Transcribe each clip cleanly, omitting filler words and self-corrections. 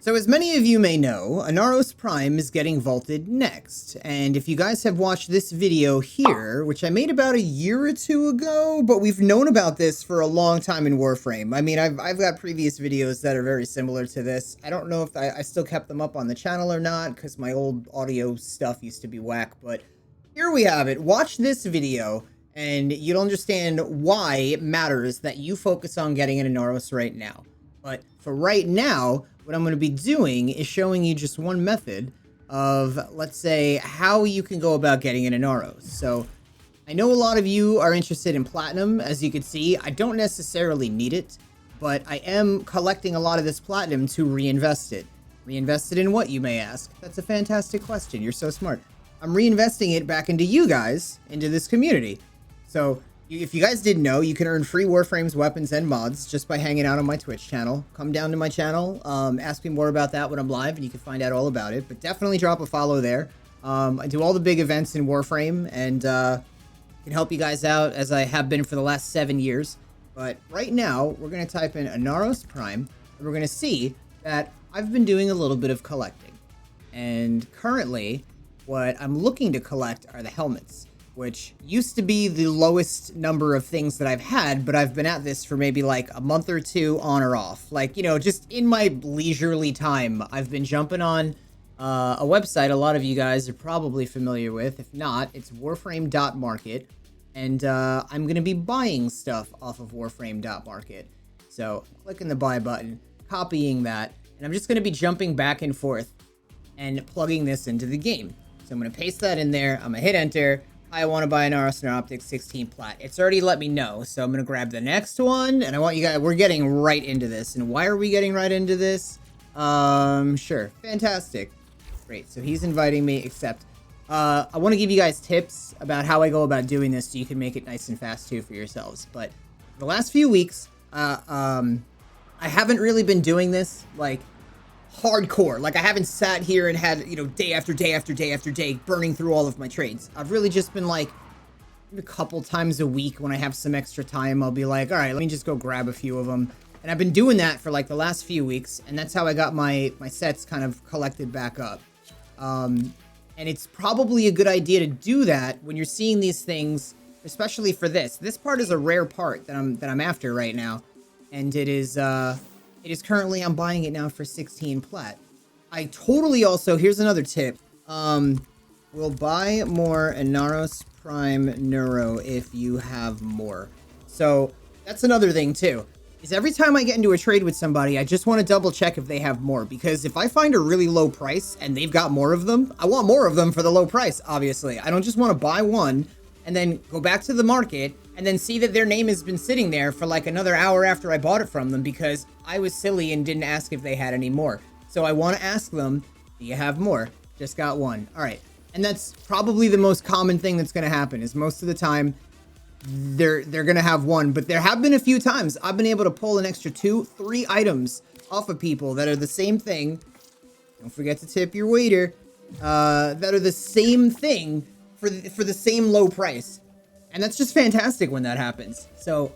So as many of you may know, Anaros Prime is getting vaulted next, and if you guys have watched this video here, which I made about a year or two ago, but we've known about this for a long time in Warframe. I mean, I've got previous videos that are very similar to this. I don't know if I still kept them up on the channel or not, because my old audio stuff used to be whack, but here we have it. Watch this video, and you'll understand why it matters that you focus on getting an Anaros right now. But for right now, what I'm going to be doing is showing you just one method of, let's say, how you can go about getting an Anaros. So I know a lot of you are interested in platinum. As you can see, I don't necessarily need it, but I am collecting a lot of this platinum to reinvest it. Reinvest it in what, you may ask? That's a fantastic question. You're so smart. I'm reinvesting it back into you guys, into this community. So if you guys didn't know, you can earn free Warframes, weapons, and mods just by hanging out on my Twitch channel. Come down to my channel, ask me more about that when I'm live, and you can find out all about it. But definitely drop a follow there. I do all the big events in Warframe, and can help you guys out as I have been for the last 7 years. But right now, we're going to type in Anaros Prime, and we're going to see that I've been doing a little bit of collecting. And currently, what I'm looking to collect are the helmets, which used to be the lowest number of things that I've had, but I've been at this for maybe like a month or two on or off. Like, you know, just in my leisurely time, I've been jumping on a website a lot of you guys are probably familiar with. If not, it's warframe.market, and I'm going to be buying stuff off of warframe.market. So clicking the buy button, copying that, and I'm just going to be jumping back and forth and plugging this into the game. So I'm going to paste that in there. I'm going to hit enter. I want to buy an Anaros Optics 16 plat. It's already let me know, so I'm going to grab the next one, and I want you guys, we're getting right into this. And why are we getting right into this? Sure. Fantastic. Great. So he's inviting me, accept. I want to give you guys tips about how I go about doing this so you can make it nice and fast too for yourselves. But the last few weeks, I haven't really been doing this, like, hardcore. Like, I haven't sat here and had, you know, day after day after day after day burning through all of my trades. I've really just been like, a couple times a week when I have some extra time, I'll be like, all right, let me just go grab a few of them. And I've been doing that for like the last few weeks, and that's how I got my sets kind of collected back up. And it's probably a good idea to do that when you're seeing these things, especially for this. This part is a rare part that I'm after right now, and it is currently, I'm buying it now for 16 plat. I totally also, here's another tip. We'll buy more Anaros Prime Neuro if you have more. So that's another thing too, is every time I get into a trade with somebody, I just want to double check if they have more, because if I find a really low price and they've got more of them, I want more of them for the low price, obviously. I don't just want to buy one and then go back to the market and then see that their name has been sitting there for like another hour after I bought it from them because I was silly and didn't ask if they had any more. So I want to ask them, do you have more? Just got one. All right. And that's probably the most common thing that's going to happen, is most of the time they're going to have one. But there have been a few times I've been able to pull an extra 2-3 items off of people that are the same thing. Don't forget to tip your waiter. That are the same thing for the same low price. And that's just fantastic when that happens. So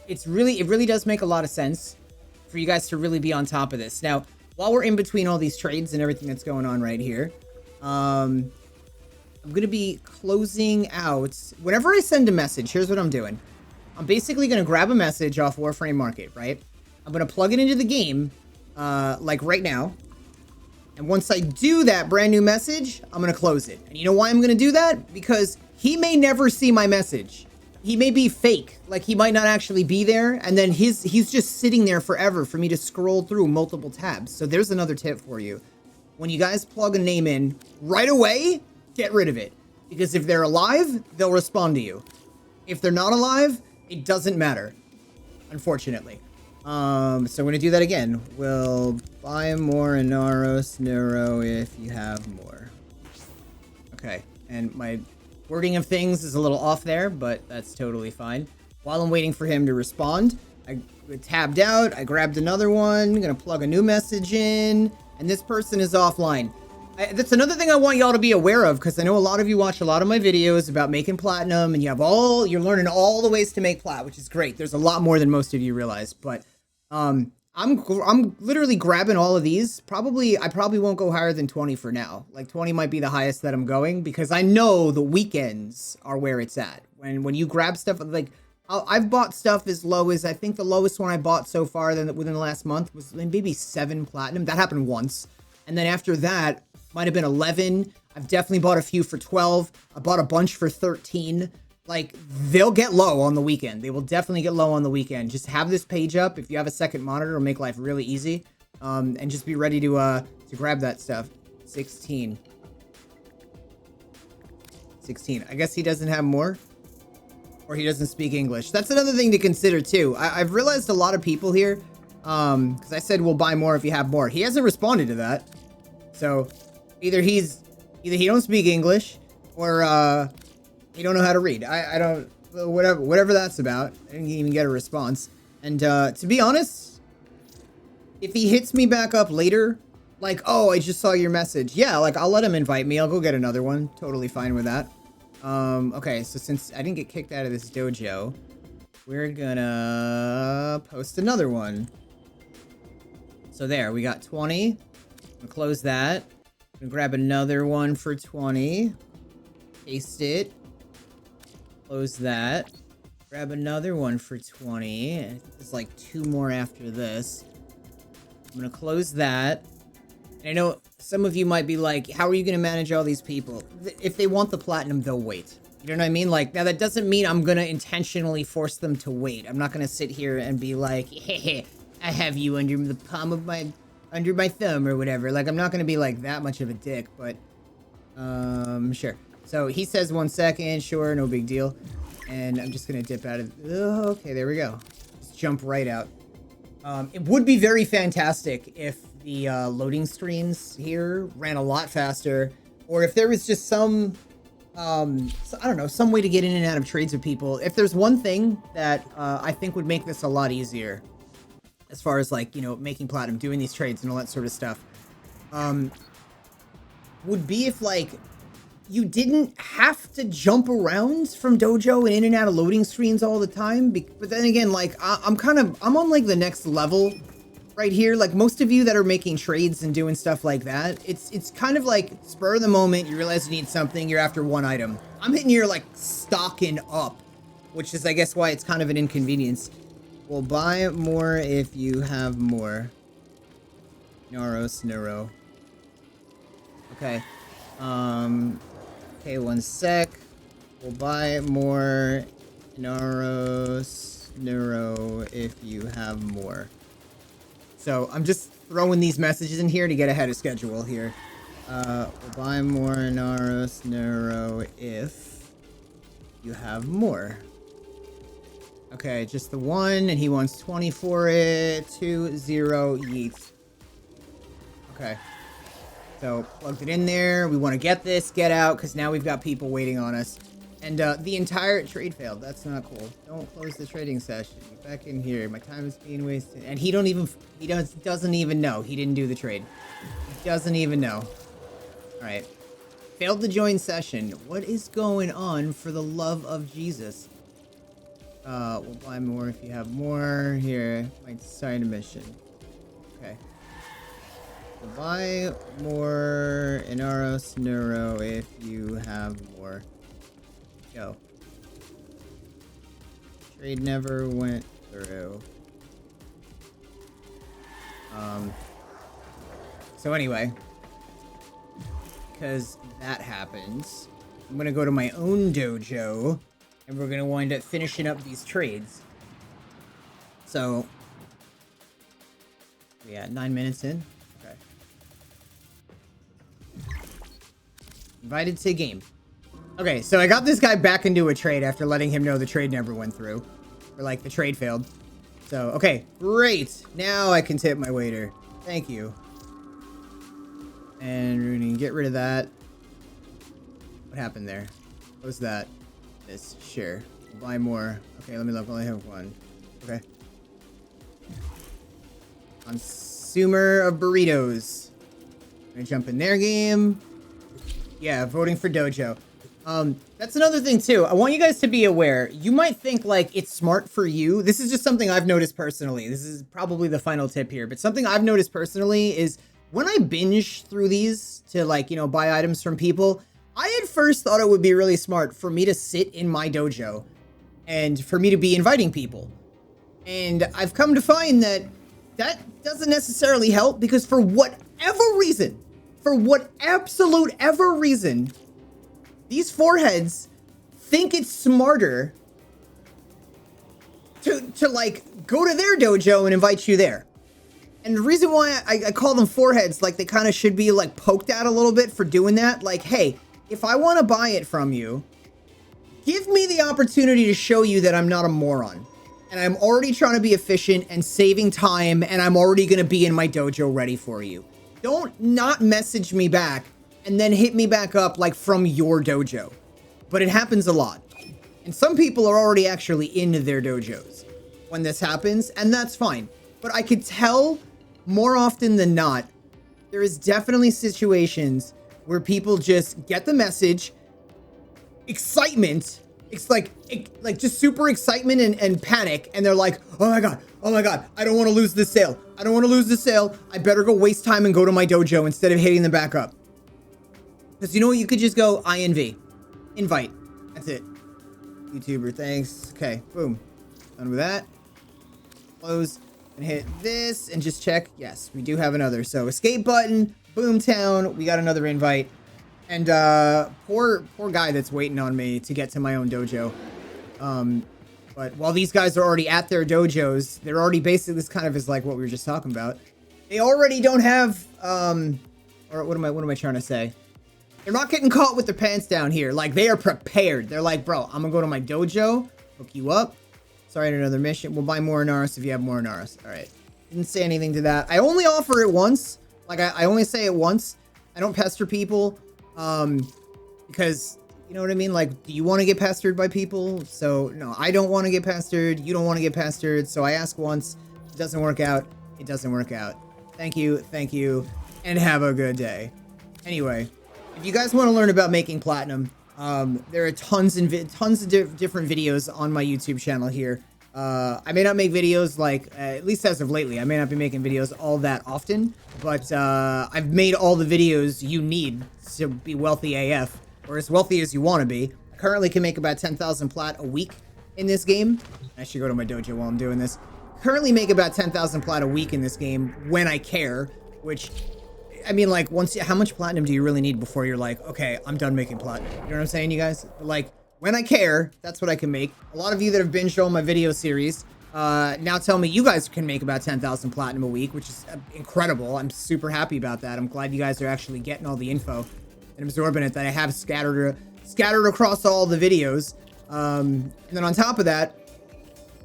it really does make a lot of sense for you guys to really be on top of this. Now, while we're in between all these trades and everything that's going on right here, I'm going to be closing out. Whenever I send a message, here's what I'm doing. I'm basically going to grab a message off Warframe Market, right? I'm going to plug it into the game, like right now. And once I do that brand new message, I'm going to close it. And you know why I'm going to do that? Because he may never see my message. He may be fake. Like, he might not actually be there. And then he's just sitting there forever for me to scroll through multiple tabs. So there's another tip for you. When you guys plug a name in, right away, get rid of it. Because if they're alive, they'll respond to you. If they're not alive, it doesn't matter, unfortunately. So I'm going to do that again. We'll buy more Anaros Neuro if you have more. Okay, and my wording of things is a little off there, but that's totally fine. While I'm waiting for him to respond, I tabbed out, I grabbed another one, I'm going to plug a new message in, and this person is offline. That's another thing I want y'all to be aware of, because I know a lot of you watch a lot of my videos about making platinum, and you're learning all the ways to make plat, which is great. There's a lot more than most of you realize, but I'm I'm literally grabbing all of these. I probably won't go higher than 20 for now. Like 20 might be the highest that I'm going because I know the weekends are where it's at. When you grab stuff like I've bought stuff as low as I think the lowest one I bought so far within the last month was maybe 7 platinum. That happened once. And then after that might have been 11. I've definitely bought a few for 12. I bought a bunch for 13. Like, they'll get low on the weekend. They will definitely get low on the weekend. Just have this page up. If you have a second monitor, it'll make life really easy. And just be ready to grab that stuff. 16. 16. I guess he doesn't have more. Or he doesn't speak English. That's another thing to consider, too. I've realized a lot of people here, because I said we'll buy more if you have more. He hasn't responded to that. So, either he don't speak English, or, you don't know how to read. I don't, whatever that's about. I didn't even get a response. And to be honest, if he hits me back up later, like, oh, I just saw your message. Yeah, like, I'll let him invite me. I'll go get another one. Totally fine with that. Okay, so since I didn't get kicked out of this dojo, we're gonna post another one. So there, we got 20. I'm gonna close that. I'm gonna grab another one for 20. Paste it. Close that. Grab another one for 20. There's like 2 more after this. I'm gonna close that. And I know some of you might be like, how are you gonna manage all these people? If they want the platinum, they'll wait. You know what I mean? Like, now that doesn't mean I'm gonna intentionally force them to wait. I'm not gonna sit here and be like, hey, I have you under the palm of under my thumb or whatever. Like, I'm not gonna be like that much of a dick, but, sure. So he says 1 second, sure, no big deal. And I'm just gonna dip out of, oh, okay, there we go. Just jump right out. It would be very fantastic if the loading screens here ran a lot faster, or if there was just some, I don't know, some way to get in and out of trades with people. If there's one thing that I think would make this a lot easier, as far as like, you know, making platinum, doing these trades and all that sort of stuff, would be if like, you didn't have to jump around from dojo and in and out of loading screens all the time. But then again, like, I'm on like the next level right here. Like most of you that are making trades and doing stuff like that, it's kind of like spur of the moment. You realize you need something, you're after one item. I'm hitting here like stocking up, which is, I guess, why it's kind of an inconvenience. We'll buy more if you have more. Neuro. Okay. Okay, 1 sec. We'll buy more Neuro if you have more. So I'm just throwing these messages in here to get ahead of schedule here. We'll buy more Neuro if you have more. Okay, just the one, and he wants 20 for it. 2, 0, yeet. Okay. So, plugged it in there. We want to get this, get out, because now we've got people waiting on us. And the entire trade failed. That's not cool. Don't close the trading session. Get back in here. My time is being wasted. And he doesn't even know. He didn't do the trade. He doesn't even know. Alright. Failed to join session. What is going on, for the love of Jesus? We'll buy more if you have more. Here, might sign a mission. Okay. We'll buy more Inaros Neuro if you have more. Go. Trade never went through. So anyway, because that happens, I'm gonna go to my own dojo, and we're gonna wind up finishing up these trades. So, yeah, 9 minutes in. Okay. Invited to game. Okay, so I got this guy back into a trade after letting him know the trade never went through. Or like, the trade failed. So, okay, great. Now I can tip my waiter. Thank you. And we're gonna get rid of that. What happened there? What was that? This, sure. We'll buy more. Okay, let me look. I only have one. Okay. Consumer of burritos. I'm gonna jump in their game. Yeah, voting for dojo. That's another thing too. I want you guys to be aware. You might think like it's smart for you. This is just something I've noticed personally. This is probably the final tip here, but something I've noticed personally is when I binge through these to like, you know, buy items from people, I at first thought it would be really smart for me to sit in my dojo and for me to be inviting people. And I've come to find that that doesn't necessarily help because for whatever reason, these foreheads think it's smarter to like go to their dojo and invite you there. And the reason why I call them foreheads, like they kind of should be like poked at a little bit for doing that. Like, hey, if I want to buy it from you, give me the opportunity to show you that I'm not a moron. And I'm already trying to be efficient and saving time, and I'm already going to be in my dojo ready for you. Don't not message me back and then hit me back up like from your dojo. But it happens a lot. And some people are already actually in their dojos when this happens, and that's fine. But I could tell more often than not, there is definitely situations where people just get the message, excitement, it's like just super excitement and panic, and they're like, oh my god, I don't want to lose this sale. I better go waste time and go to my dojo instead of hitting them back up. Because you know what, you could just go INV, invite, that's it. YouTuber, thanks. Okay, boom, done with that. Close and hit this and just check. Yes, we do have another. So escape button, Boomtown, we got another invite. And poor guy that's waiting on me to get to my own dojo. But while these guys are already at their dojos, they're already basically, this kind of is like what we were just talking about. They already don't have or what am I trying to say? They're not getting caught with their pants down here. Like, they are prepared. They're like, bro, I'm gonna go to my dojo, hook you up. Sorry, another mission. We'll buy more Inaros if you have more Inaros. All right. Didn't say anything to that. I only offer it once. Like, I only say it once. I don't pester people. Because, you know what I mean? Like, do you want to get pestered by people? So, no, I don't want to get pestered. You don't want to get pestered. So I ask once. It doesn't work out. It doesn't work out. Thank you. And have a good day. Anyway, if you guys want to learn about making platinum, there are tons of different videos on my YouTube channel here. I may not make videos like, at least as of lately, I may not be making videos all that often, but I've made all the videos you need to be wealthy AF, or as wealthy as you want to be. I currently can make about 10,000 plat a week in this game. I should go to my dojo while I'm doing this. Currently make about 10,000 plat a week in this game when I care, which, I mean, like, how much platinum do you really need before you're like, okay, I'm done making platinum? You know what I'm saying, you guys? Like, when I care, that's what I can make. A lot of you that have binged on my video series now tell me you guys can make about 10,000 platinum a week, which is incredible. I'm super happy about that. I'm glad you guys are actually getting all the info and absorbing it that I have scattered across all the videos. And then on top of that,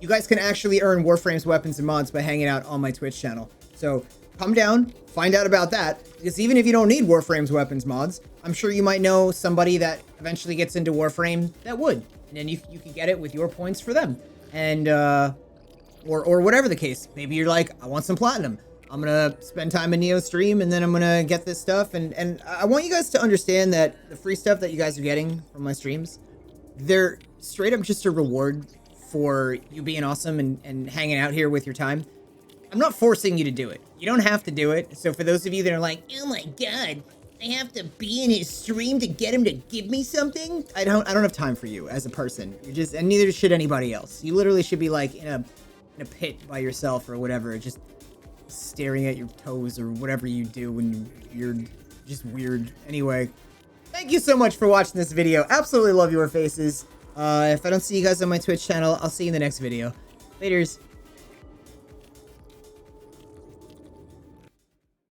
you guys can actually earn Warframe's weapons and mods by hanging out on my Twitch channel. So come down, find out about that, because even if you don't need Warframe's weapons mods, I'm sure you might know somebody that eventually gets into Warframe that would, and then you can get it with your points for them, and or whatever the case. Maybe you're like, I want some platinum. I'm gonna spend time in Neo stream, and then I'm gonna get this stuff, and I want you guys to understand that the free stuff that you guys are getting from my streams, they're straight up just a reward for you being awesome and hanging out here with your time. I'm not forcing you to do it. You don't have to do it. So for those of you that are like, oh my god, I have to be in his stream to get him to give me something, I don't have time for you as a person. You're just, and neither should anybody else. You literally should be like in a pit by yourself or whatever, just staring at your toes or whatever you do when you're just weird. Anyway, thank you so much for watching this video. Absolutely love your faces. If I don't see you guys on my Twitch channel, I'll see you in the next video. Laters.